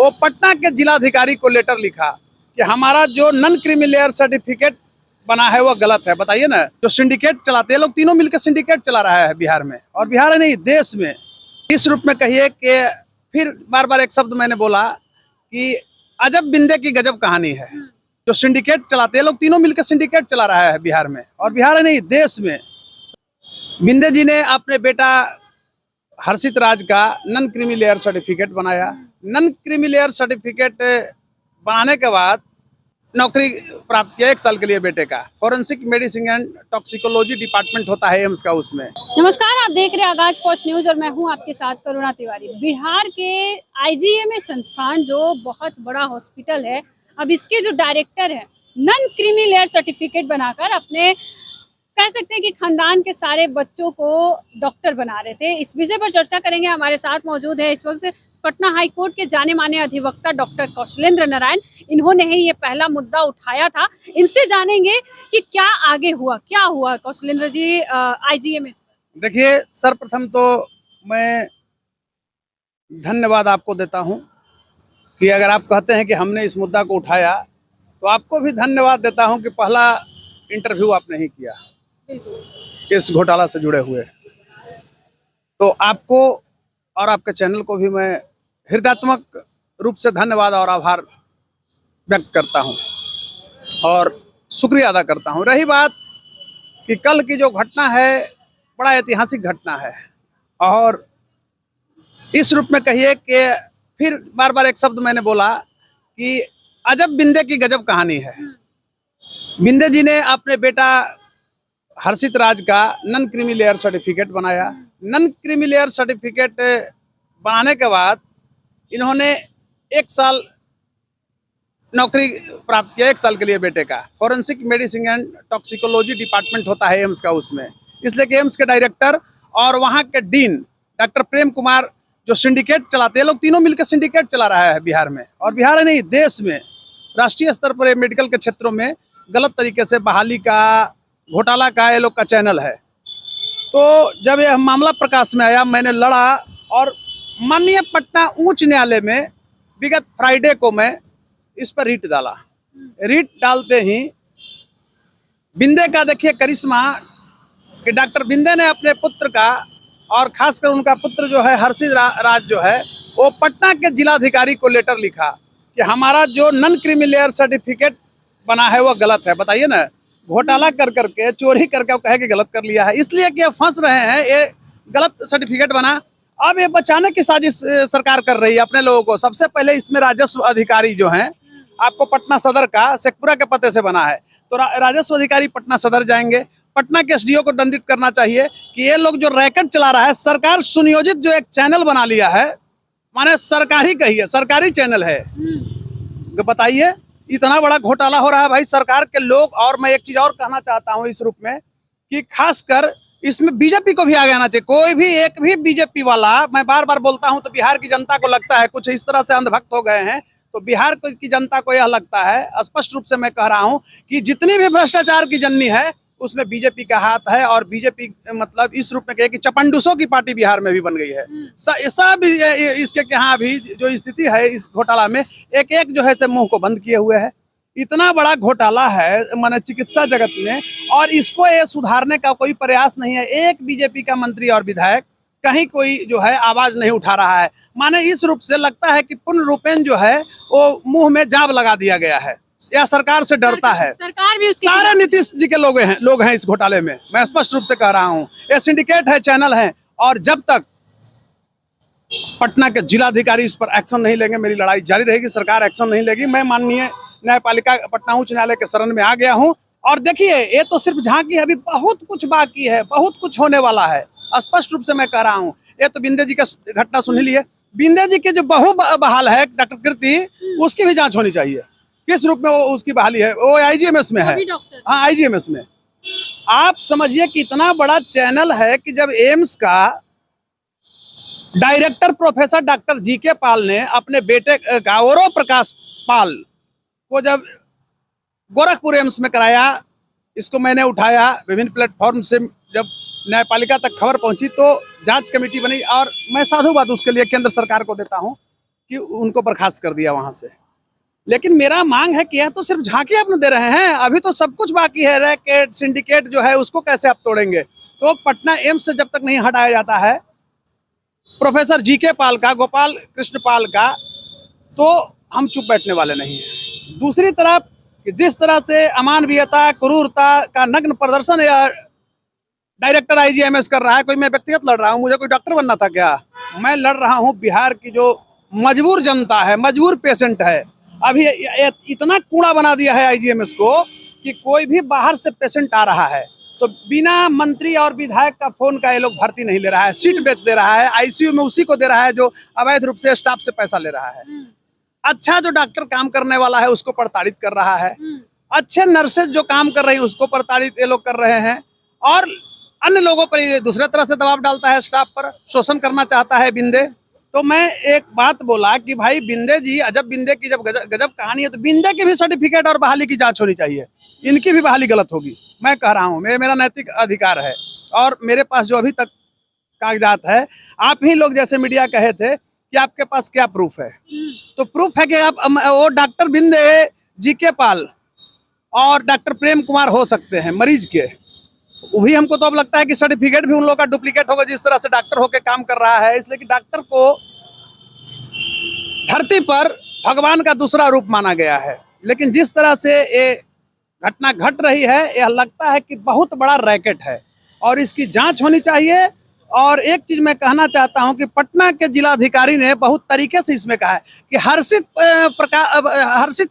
वो पटना के जिलाधिकारी को लेटर लिखा कि हमारा जो नॉन क्रीमी लेयर सर्टिफिकेट बना है वो गलत है। बताइए ना, जो सिंडिकेट चलाते हैं लोग, तीनों मिलकर सिंडिकेट चला रहा है बिहार में, और बिहार नहीं देश में। इस रूप में कहिए कि फिर बार बार एक शब्द मैंने बोला कि अजब बिंदे की गजब कहानी है। जो सिंडिकेट चलाते हैं लोग, तीनों मिलकर सिंडिकेट चला रहा है बिहार में, और बिहार नहीं देश में। बिंदे जी ने अपने बेटा हर्षित राज का नॉन क्रीमी लेयर सर्टिफिकेट बनाया। नॉन क्रीमी लेयर सर्टिफिकेट बनाने के बाद नौकरी प्राप्त किया 1 साल के लिए बेटे का। Forensic medicine and toxicology department होता है एम्स का, उसमें। नमस्कार, आप देख रहे हैं आगाज पोस्ट न्यूज और मैं हूं आपके साथ करुणा तिवारी। बिहार के आईजीएमएस संस्थान जो बहुत बड़ा हॉस्पिटल है, अब इसके जो डायरेक्टर है नॉन क्रीमी लेयर सर्टिफिकेट बनाकर अपने कह सकते हैं कि खानदान के सारे बच्चों को डॉक्टर बना रहे थे। इस विषय पर चर्चा करेंगे। हमारे साथ मौजूद है इस वक्त पटना हाईकोर्ट के जाने माने अधिवक्ता डॉक्टर कौशलेंद्र नारायण। इन्होंने ही ये पहला मुद्दा उठाया था। इनसे जानेंगे कि क्या आगे हुआ, क्या हुआ कौशलेंद्र जी आईजीएमएस। देखिए, सर्वप्रथम तो मैं धन्यवाद आपको देता हूं कि अगर आप कहते हैं कि हमने इस मुद्दा को उठाया, तो आपको भी धन्यवाद देता हूं कि पहला इंटरव्यू आपने ही किया इस घोटाला से जुड़े हुए। तो आपको और आपके चैनल को भी मैं हृदयात्मक रूप से धन्यवाद और आभार व्यक्त करता हूं और शुक्रिया अदा करता हूं। रही बात कि कल की जो घटना है, बड़ा ऐतिहासिक घटना है, और इस रूप में कहिए कि फिर बार बार एक शब्द मैंने बोला कि अजब बिंदे की गजब कहानी है। बिंदे जी ने अपने बेटा हर्षित राज का नॉन क्रीमी लेयर सर्टिफिकेट बनाया। नॉन क्रीमी लेयर सर्टिफिकेट बनाने के बाद इन्होंने 1 साल नौकरी प्राप्त किया 1 साल के लिए बेटे का। Forensic medicine and toxicology department होता है एम्स का, उसमें। इसलिए कि एम्स के डायरेक्टर और वहाँ के डीन डॉक्टर प्रेम कुमार जो सिंडिकेट चलाते हैं लोग, तीनों मिलकर सिंडिकेट चला रहा है बिहार में, और बिहार नहीं देश में। राष्ट्रीय स्तर पर मेडिकल के क्षेत्रों में गलत तरीके से बहाली का, घोटाला का ये लोग का चैनल है। तो जब यह मामला प्रकाश में आया, मैंने लड़ा और माननीय पटना उच्च न्यायालय में विगत फ्राइडे को मैं इस पर रीट डाला। रीट डालते ही बिंदे का देखिए करिश्मा कि डॉक्टर बिंदे ने अपने पुत्र का, और खासकर उनका पुत्र जो है हर्षित राज जो है, वो पटना के जिलाधिकारी को लेटर लिखा कि हमारा जो नॉन क्रीमी लेयर सर्टिफिकेट बना है वो गलत है। बताइए ना, घोटाला कर करके, चोरी करके कहे कि गलत कर लिया है, इसलिए कि फंस रहे हैं, ये गलत सर्टिफिकेट बना। अब ये बचाने की साजिश सरकार कर रही है अपने लोगों को। सबसे पहले इसमें राजस्व अधिकारी जो हैं, आपको पटना सदर का शेखपुरा के पते से बना है, तो राजस्व अधिकारी पटना सदर जाएंगे। पटना के एसडीओ को दंडित करना चाहिए कि ये लोग जो रैकेट चला रहा है, सरकार सुनियोजित जो एक चैनल बना लिया है, माने सरकारी कहिए, सरकारी चैनल है। बताइए, इतना बड़ा घोटाला हो रहा है भाई, सरकार के लोग। और मैं एक चीज और कहना चाहता हूं इस रूप में कि खासकर इसमें बीजेपी को भी आगे आना चाहिए। कोई भी एक भी बीजेपी वाला, मैं बार बार बोलता हूं, तो बिहार की जनता को लगता है कुछ इस तरह से अंधभक्त हो गए हैं, तो बिहार की जनता को यह लगता है, स्पष्ट रूप से मैं कह रहा हूं, कि जितनी भी भ्रष्टाचार की जननी है उसमें बीजेपी का हाथ है। और बीजेपी मतलब इस रूप में कहे कि चपंडुसों की पार्टी बिहार में भी बन गई है। सब इसके यहाँ भी जो स्थिति है इस घोटाला में, एक एक जो है से मुंह को बंद किए हुए है। इतना बड़ा घोटाला है माने चिकित्सा जगत में, और इसको ये सुधारने का कोई प्रयास नहीं है। एक बीजेपी का मंत्री और विधायक कहीं कोई जो है आवाज नहीं उठा रहा है। माने इस रूप से लगता है कि पूर्ण रूपेण जो है वो मुंह में जाब लगा दिया गया है, या सरकार से डरता है। सरकार भी उसकी सारे नीतीश जी के लोग हैं इस घोटाले में, मैं स्पष्ट रूप से कह रहा हूं। ये सिंडिकेट है, चैनल है, और जब तक पटना के जिलाधिकारी इस पर एक्शन नहीं लेंगे, मेरी लड़ाई जारी रहेगी। सरकार एक्शन नहीं लेगी, मैं माननीय न्यायपालिका पटना उच्च न्यायालय के शरण में आ गया हूं। और देखिए, ये तो सिर्फ झांकी है, अभी बहुत कुछ बाकी है, बहुत कुछ होने वाला है। स्पष्ट रूप से मैं कह रहा हूं। ये तो बिंदे जी का घटना सुन लिए, बिंदे जी के जो बहु बहाल है डॉक्टर कीर्ति, उसकी भी जांच होनी चाहिए। किस रूप में वो उसकी बहाली है, वो आईजीएमएस में है। हाँ, आईजीएमएस में। आप समझिए कि इतना बड़ा चैनल है कि जब एम्स का डायरेक्टर प्रोफेसर डॉक्टर जीके पाल ने अपने बेटे गौरव प्रकाश पाल को जब गोरखपुर एम्स में कराया, इसको मैंने उठाया विभिन्न प्लेटफॉर्म से। जब न्यायपालिका तक खबर पहुंची तो जांच कमेटी बनी, और मैं साधुवाद उसके लिए केंद्र सरकार को देता हूं कि उनको बर्खास्त कर दिया वहां से। लेकिन मेरा मांग है कि यह तो सिर्फ झांकी अपने दे रहे हैं, अभी तो सब कुछ बाकी है। रैकेट सिंडिकेट जो है उसको कैसे आप तोड़ेंगे? तो पटना एम्स से जब तक नहीं हटाया जाता है प्रोफेसर जीके पाल का, गोपाल कृष्ण पाल का, तो हम चुप बैठने वाले नहीं हैं। दूसरी तरफ जिस तरह से अमानवीयता, क्रूरता का नग्न प्रदर्शन या डायरेक्टर आईजीएमएस कर रहा है, कोई मैं व्यक्तिगत लड़ रहा हूँ, मुझे कोई डॉक्टर बनना था क्या? मैं लड़ रहा हूँ बिहार की जो मजबूर जनता है, मजबूर पेशेंट है। अभी इतना कूड़ा बना दिया है आईजीएमएस को कि कोई भी बाहर से पेशेंट आ रहा है तो बिना मंत्री और विधायक का फोन का ये लोग भर्ती नहीं ले रहा है, सीट बेच दे रहा है, आईसीयू में उसी को दे रहा है जो अवैध रूप से स्टाफ से पैसा ले रहा है। अच्छा जो डॉक्टर काम करने वाला है उसको प्रताड़ित कर रहा है, अच्छे नर्सेज जो काम कर रही है उसको प्रताड़ित ये लोग कर रहे हैं, और अन्य लोगों पर ये दूसरे तरह से दबाव डालता है, स्टाफ पर शोषण करना चाहता है बिंदे। तो मैं एक बात बोला कि भाई बिंदे जी, अजब बिंदे की जब गजब कहानी है तो बिंदे की भी सर्टिफिकेट और बहाली की जांच होनी चाहिए, इनकी भी बहाली गलत होगी। मैं कह रहा हूँ, मेरा नैतिक अधिकार है और मेरे पास जो अभी तक कागजात है, आप ही लोग जैसे मीडिया कहे थे कि आपके पास क्या प्रूफ है, तो प्रूफ है कि आप वो डॉक्टर बिंदे, जीके पाल और डॉक्टर प्रेम कुमार हो सकते हैं मरीज के। वो भी हमको तो अब लगता है कि सर्टिफिकेट भी उन लोगों का डुप्लीकेट होगा जिस तरह से डॉक्टर होकर काम कर रहा है। इसलिए कि डॉक्टर को धरती पर भगवान का दूसरा रूप माना गया है, लेकिन जिस तरह से ये घटना घट रही है यह लगता है कि बहुत बड़ा रैकेट है और इसकी जांच होनी चाहिए। और एक चीज मैं कहना चाहता हूं कि पटना के जिलाधिकारी ने बहुत तरीके से इसमें कहा है कि हर्षित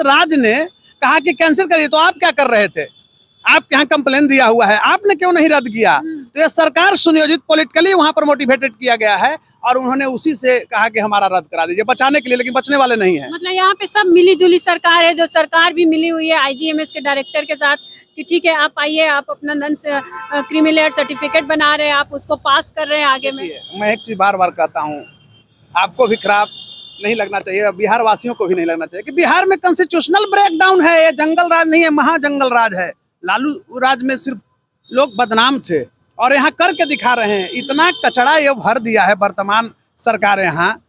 राज ने कहा कि कैंसिल करिए, तो आप क्या कर रहे थे? आपके यहाँ कंप्लेन दिया हुआ है, आपने क्यों नहीं रद्द किया? तो ये सरकार सुनियोजित पॉलिटिकली वहां पर मोटिवेटेड किया गया है और उन्होंने उसी से कहा कि हमारा रद्द करा दीजिए बचाने के लिए, लेकिन बचने वाले नहीं है। मतलब यहाँ पे सब मिली जुली सरकार है, जो सरकार भी मिली हुई है आईजीएमएस के डायरेक्टर के साथ कि ठीक है आप आइए, आप अपना नन क्रीमी लेयर सर्टिफिकेट बना रहे हैं, आप उसको पास कर रहे हैं आगे में। मैं एक चीज बार बार कहता हूँ, आपको भी खराब नहीं लगना चाहिए, बिहार वासियों को भी नहीं लगना चाहिए कि बिहार में कॉन्स्टिट्यूशनल ब्रेकडाउन है। ये जंगल राज नहीं है, महाजंगल राज है। लालू राज में सिर्फ लोग बदनाम थे और यहाँ करके दिखा रहे हैं। इतना कचरा ये भर दिया है वर्तमान सरकार यहाँ,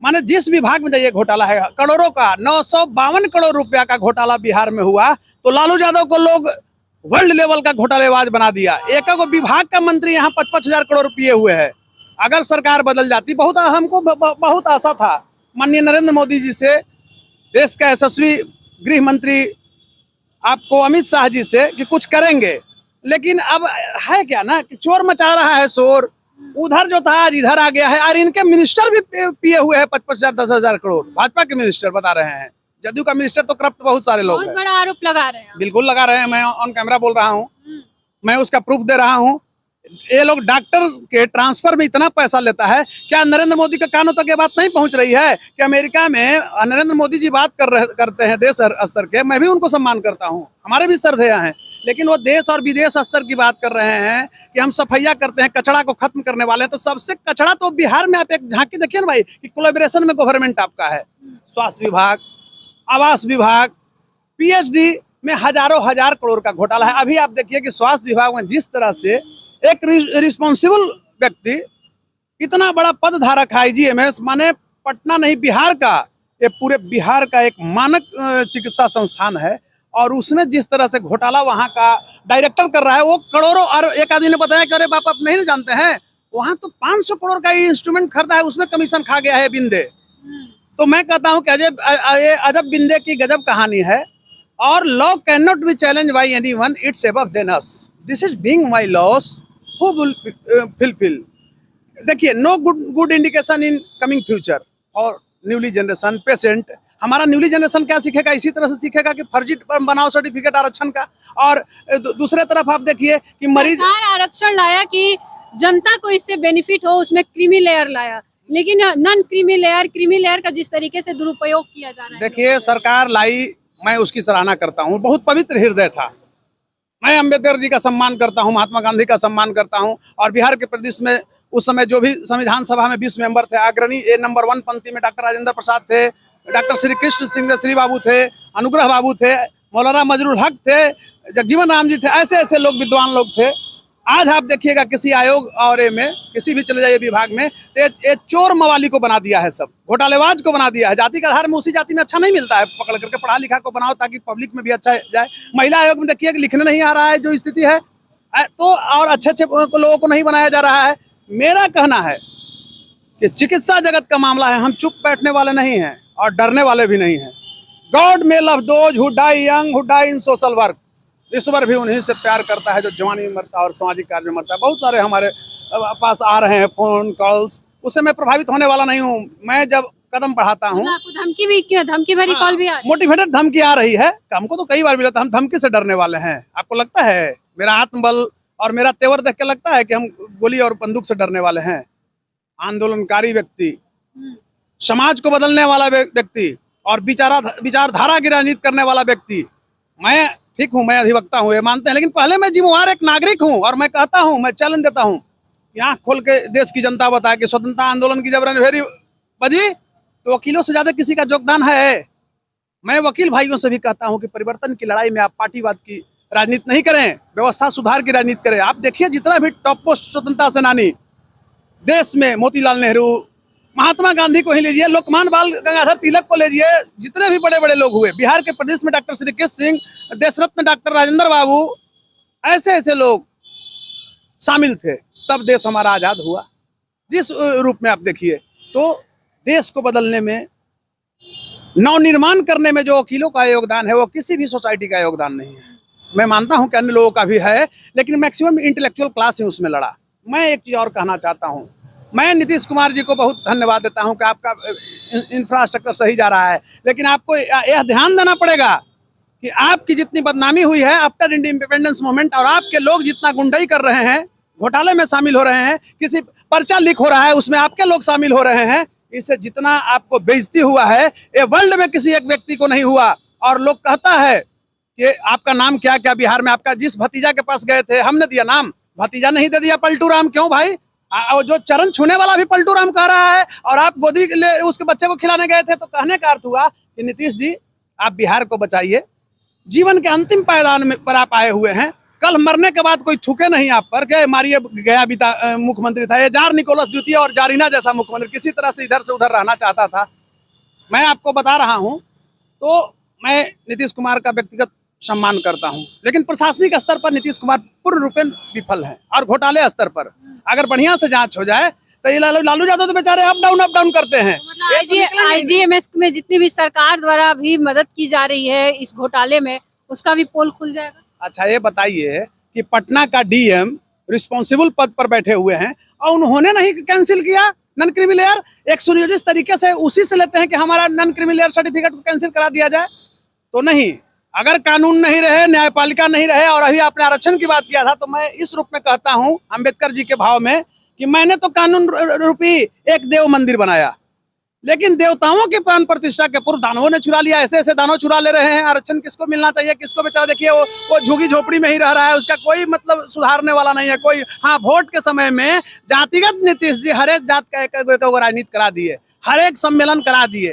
माने जिस विभाग में जाइए घोटाला है करोड़ों का। 952 करोड़ रुपया का घोटाला बिहार में हुआ तो लालू यादव को लोग वर्ल्ड लेवल का घोटालेबाज बना दिया। एक विभाग का मंत्री यहाँ 55,000 करोड़ रुपये हुए हैं। अगर सरकार बदल जाती, हमको बहुत आशा था माननीय नरेंद्र मोदी जी से, देश का यशस्वी गृह मंत्री आपको अमित शाह जी से कि कुछ करेंगे, लेकिन अब है क्या ना कि चोर मचा रहा है शोर। उधर जो था आज इधर आ गया है और इनके मिनिस्टर भी पिए हुए हैं 55,000 10,000 करोड़। भाजपा के मिनिस्टर बता रहे हैं, जदयू का मिनिस्टर तो करप्ट बहुत सारे लोग हैं। बहुत बड़ा आरोप लगा रहे हैं। बिल्कुल लगा रहे हैं, मैं ऑन कैमरा बोल रहा हूँ, मैं उसका प्रूफ दे रहा हूँ। ये लोग डॉक्टर के ट्रांसफर में इतना पैसा लेता है, क्या नरेंद्र मोदी के कानों तक ये बात नहीं पहुंच रही है कि अमेरिका में नरेंद्र मोदी जी बात करते हैं देश स्तर के, मैं भी उनको सम्मान करता हूँ, हमारे भी श्रद्धेय हैं, लेकिन वो देश और विदेश स्तर की बात कर रहे हैं कि हम सफाइया करते हैं, कचरा को खत्म करने वाले हैं। तो सबसे कचरा तो बिहार में आप एक झांकी देखिए ना भाई कि कोलैबोरेशन में गवर्नमेंट आपका है, स्वास्थ्य विभाग, आवास विभाग, पीएचडी में हजारों हजार करोड़ का घोटाला है। अभी आप देखिए कि स्वास्थ्य विभाग में जिस तरह से एक रिस्पॉन्सिबल व्यक्ति, इतना बड़ा पद धारक है आईजीएमएस, माने पटना नहीं बिहार का, ये पूरे बिहार का एक मानक चिकित्सा संस्थान है, और उसने जिस तरह से घोटाला वहाँ का डायरेक्टर कर रहा है, वो करोड़ों। और एक आदमी ने बताया कि अरे बाप आप नहीं जानते हैं, वहाँ तो 500 करोड़ का इंस्ट्रूमेंट खरीदा है, उसमें कमीशन खा गया है बिंदे। तो मैं कहता हूँ कि अजब बिंदे की गजब कहानी है। और law can not be challenge by anyone, it's above than us, this is being my laws, who will fulfil. देखिए, no good indication in coming future for newly generation patient. हमारा न्यूली जनरेशन क्या सीखेगा? इसी तरह से सीखेगा कि फर्जी बनाओ सर्टिफिकेट आरक्षण का। और दूसरे तरफ आप देखिए कि मरीज आरक्षण लाया कि जनता को इससे बेनिफिट हो, उसमें क्रीमी लेयर लाया, लेकिन नॉन क्रीमी लेयर का जिस तरीके से दुरुपयोग किया जा रहा है। देखिए, सरकार लाई, मैं उसकी सराहना करता हूँ, बहुत पवित्र हृदय था। मैं अम्बेडकर जी का सम्मान करता हूँ, महात्मा गांधी का सम्मान करता हूँ, और बिहार के प्रदेश में उस समय जो भी संविधान सभा में 20 मेंबर थे, अग्रणी नंबर 1 पंक्ति में डॉक्टर राजेंद्र प्रसाद थे, डॉक्टर श्री कृष्ण सिंह श्री बाबू थे, अनुग्रह बाबू थे, मौलाना मजरूल हक थे, जगजीवन राम जी थे, ऐसे ऐसे लोग विद्वान लोग थे। आज आप देखिएगा किसी आयोग और में किसी भी चले जाइए विभाग में, तो ये चोर मवाली को बना दिया है, सब घोटालेबाज को बना दिया है। जाति के आधार में उसी जाति में अच्छा नहीं मिलता है, पकड़ करके पढ़ा लिखा को बनाओ ताकि पब्लिक में भी अच्छा जाए। महिला आयोग में देखिए कि लिखने नहीं आ रहा है जो स्थिति है, तो और अच्छे अच्छे लोगों को नहीं बनाया जा रहा है। मेरा कहना है कि चिकित्सा जगत का मामला है, हम चुप बैठने वाले नहीं हैं और डरने वाले भी नहीं हैं। God may love those who die young, who die in social work। ईश्वर भी उन्हीं से प्यार करता है जो जवानी में मरता है और सामाजिक कार्य में मरता है। बहुत सारे हमारे पास आ रहे हैं फोन कॉल्स, उससे मैं प्रभावित होने वाला नहीं हूँ। मैं जब कदम बढ़ाता हूँ, धमकी भरी कॉल भी आ रही है, मोटिवेटेड धमकी आ रही है। हमको तो कई बार मिला था, हम धमकी से डरने वाले हैं। आपको लगता है मेरा आत्मबल और मेरा तेवर देख के लगता है कि हम गोली और बंदूक से डरने वाले हैं? आंदोलनकारी व्यक्ति, समाज को बदलने वाला व्यक्ति और विचारधारा की राजनीति करने वाला व्यक्ति, मैं ठीक हूँ, मैं अधिवक्ता हूँ, ये मानते हैं। लेकिन पहले मैं जिम्मेवार एक नागरिक हूँ और मैं कहता हूँ, मैं चैलेंज देता हूँ कि आँख खोल के देश की जनता बताए कि स्वतंत्रता आंदोलन की जब रणभेरी बजी तो वकीलों से ज्यादा किसी का योगदान है। मैं वकील भाइयों से भी कहता हूँ कि परिवर्तन की लड़ाई में आप पार्टीवाद की राजनीति नहीं करें, व्यवस्था सुधार की राजनीति करें। आप देखिए जितना भी टॉप पोस्ट स्वतंत्रता सेनानी देश में, मोतीलाल नेहरू, महात्मा गांधी को ही लीजिए, लोकमान्य बाल गंगाधर तिलक को लीजिए, जितने भी बड़े बड़े लोग हुए, बिहार के प्रदेश में डॉक्टर श्रीकृष्ण सिंह, देश रत्न डॉक्टर राजेंद्र बाबू, ऐसे ऐसे लोग शामिल थे, तब देश हमारा आजाद हुआ। जिस रूप में आप देखिए, तो देश को बदलने में, नवनिर्माण करने में जो वकीलों का योगदान है वो किसी भी सोसाइटी का योगदान नहीं है। मैं मानता हूं कि अन्य लोगों का भी है, लेकिन मैक्सिमम इंटेलेक्चुअल क्लास ही उसमें लड़ा। मैं एक चीज और कहना चाहता हूं, मैं नीतीश कुमार जी को बहुत धन्यवाद देता हूं कि आपका इंफ्रास्ट्रक्चर सही जा रहा है, लेकिन आपको यह ध्यान देना पड़ेगा कि आपकी जितनी बदनामी हुई है आफ्टर इंडिपेंडेंस मूवमेंट, और आपके लोग जितना गुंडाई कर रहे हैं, घोटाले में शामिल हो रहे हैं, किसी पर्चा लीक हो रहा है उसमें आपके लोग शामिल हो रहे हैं, इससे जितना आपको बेइज्जती हुआ है ये वर्ल्ड में किसी एक व्यक्ति को नहीं हुआ। और लोग कहता है कि आपका नाम क्या क्या, बिहार में आपका जिस भतीजा के पास गए थे हमने दिया नाम, भतीजा नहीं दे दिया पलटू राम। क्यों भाई? जो चरण छूने वाला भी पलटू राम कह रहा है, और आप गोदी ले उसके बच्चे को खिलाने गए थे। तो कहने का अर्थ हुआ कि नीतीश जी आप बिहार को बचाइए, जीवन के अंतिम पायदान पर आप आए हुए हैं। कल मरने के बाद कोई थूके नहीं आप पर के मारिए, गया बीता मुख्यमंत्री था ये जार निकोलस द्वितीय और जारीना जैसा मुख्यमंत्री, किसी तरह से इधर से उधर रहना चाहता था। मैं आपको बता रहा हूं, तो मैं नीतीश कुमार का व्यक्तिगत सम्मान करता हूं, लेकिन प्रशासनिक स्तर पर नीतीश कुमार पूर्ण रूपेण विफल है। और घोटाले स्तर पर अगर बढ़िया से जांच हो जाए तो ये लालू यादव तो बेचारे अप डाउन करते हैं। आईजीएमएस में जितनी भी सरकार द्वारा भी मदद की जा रही है इस घोटाले में, उसका भी पोल खुल जाएगा। अच्छा ये बताइए कि पटना का डीएम रिस्पॉन्सिबल पद पर बैठे हुए हैं और उन्होंने नहीं कैंसिल किया नॉन क्रिमिलेयर। एक सुनियोजित तरीके से उसी से लेते हैं कि हमारा नॉन क्रिमिलेयर सर्टिफिकेट को कैंसिल करा दिया जाए, तो नहीं। अगर कानून नहीं रहे, न्यायपालिका नहीं रहे, और अभी आपने आरक्षण की बात किया था, तो मैं इस रूप में कहता हूं अंबेडकर जी के भाव में कि मैंने तो कानून रूपी एक देव मंदिर बनाया, लेकिन देवताओं के प्राण प्रतिष्ठा के पूर्व दानवों ने चुरा लिया। ऐसे ऐसे दानव चुरा ले रहे हैं। आरक्षण किसको मिलना चाहिए, किसको बेचारा देखिए वो झुग्गी झोपड़ी में ही रह रहा है, उसका कोई मतलब सुधारने वाला नहीं है कोई। हाँ, वोट के समय में जातिगत नीतीश जी हर एक जात का एक राजनीति करा दिए, हर एक सम्मेलन करा दिए।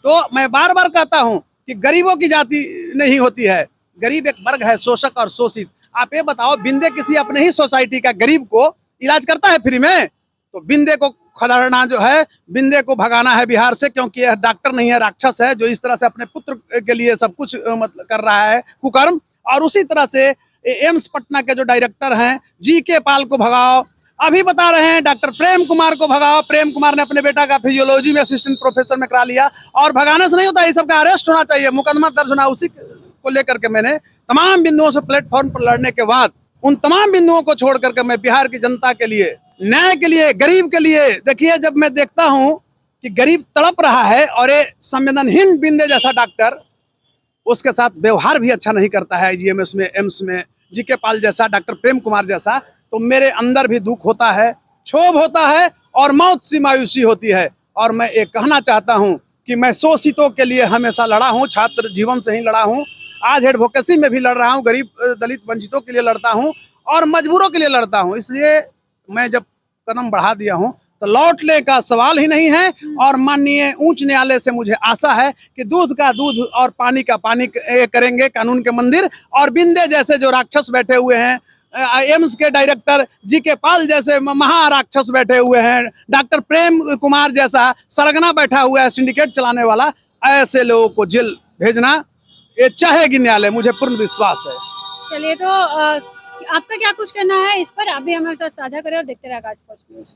तो मैं बार बार कहता हूँ कि गरीबों की जाति नहीं होती है, गरीब एक वर्ग है, शोषक और शोषित। आप ये बताओ, बिंदे किसी अपने ही सोसाइटी का गरीब को इलाज करता है फ्री में? तो बिंदे को खदेड़ना जो है, बिंदे को भगाना है बिहार से, क्योंकि यह डॉक्टर नहीं है, राक्षस है, जो इस तरह से अपने पुत्र के लिए सब कुछ मतलब कर रहा है कुकर्म। और उसी तरह से एम्स पटना के जो डायरेक्टर हैं जी.के. पाल को भगाओ, अभी बता रहे हैं डॉक्टर प्रेम कुमार को भगाओ। प्रेम कुमार ने अपने बेटा का फिजियोलॉजी में असिस्टेंट प्रोफेसर में करा लिया, और भगाने से नहीं होता, ये सबका अरेस्ट होना चाहिए, मुकदमा दर्ज होना। उसी को लेकर के मैंने तमाम बिंदुओं से प्लेटफॉर्म पर लड़ने के बाद, उन तमाम बिंदुओं को छोड़ करके मैं बिहार की जनता के लिए, न्याय के लिए, गरीब के लिए, देखिए जब मैं देखता हूं कि गरीब तड़प रहा है और ये संवेदनहीन बिंदे जैसा डॉक्टर उसके साथ व्यवहार भी अच्छा नहीं करता है, आईजीएमएस में, एम्स में, जी.के. पाल जैसा, डॉक्टर प्रेम कुमार जैसा, तो मेरे अंदर भी दुख होता है, क्षोभ होता है और मौत सी मायूसी होती है। और मैं ये कहना चाहता हूं कि मैं शोषितों के लिए हमेशा लड़ा हूं, छात्र जीवन से ही लड़ा हूं, आज एडवोकेसी में भी लड़ रहा हूं, गरीब दलित वंचितों के लिए लड़ता हूं और मजबूरों के लिए लड़ता हूं। इसलिए मैं जब कदम बढ़ा दिया हूं तो लौटने का सवाल ही नहीं है। और माननीय उच्च न्यायालय से मुझे आशा है कि दूध का दूध और पानी का पानी करेंगे कानून के मंदिर, और बिंदे जैसे जो राक्षस बैठे हुए हैं एम्स के डायरेक्टर जी के पाल जैसे महाराक्षस बैठे हुए हैं, डॉक्टर प्रेम कुमार जैसा सरगना बैठा हुआ है सिंडिकेट चलाने वाला, ऐसे लोगों को जेल भेजना ये चाहेगी न्यायालय, मुझे पूर्ण विश्वास है। चलिए, तो आपका क्या कुछ कहना है इस पर, आप भी हमारे साथ साझा करें और देखते रहे आगाज फर्स्ट न्यूज।